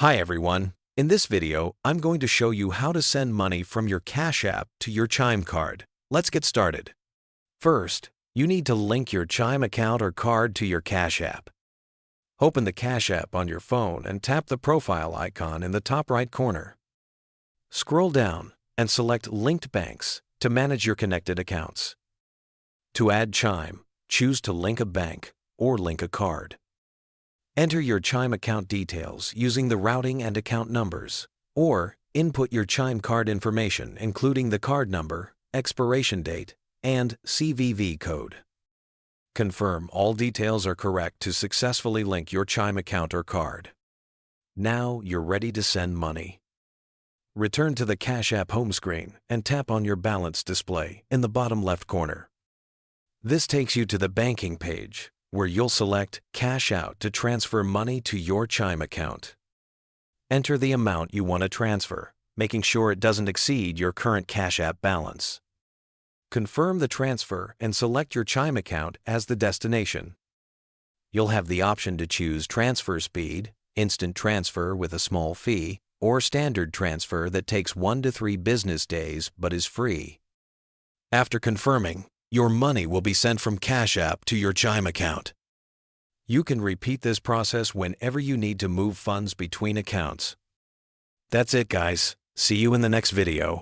Hi everyone. In this video, I'm going to show you how to send money from your Cash App to your Chime card. Let's get started. First, you need to link your Chime account or card to your Cash App. Open the Cash App on your phone and tap the profile icon in the top right corner. Scroll down and select Linked Banks to manage your connected accounts. To add Chime, choose to link a bank or link a card. Enter your Chime account details using the routing and account numbers, or input your Chime card information including the card number, expiration date, and CVV code. Confirm all details are correct to successfully link your Chime account or card. Now you're ready to send money. Return to the Cash App home screen and tap on your balance display in the bottom left corner. This takes you to the banking page, where you'll select Cash Out to transfer money to your Chime account. Enter the amount you want to transfer, making sure it doesn't exceed your current Cash App balance. Confirm the transfer and select your Chime account as the destination. You'll have the option to choose transfer speed, instant transfer with a small fee, or standard transfer that takes 1 to 3 business days but is free. After confirming, your money will be sent from Cash App to your Chime account. You can repeat this process whenever you need to move funds between accounts. That's it, guys. See you in the next video.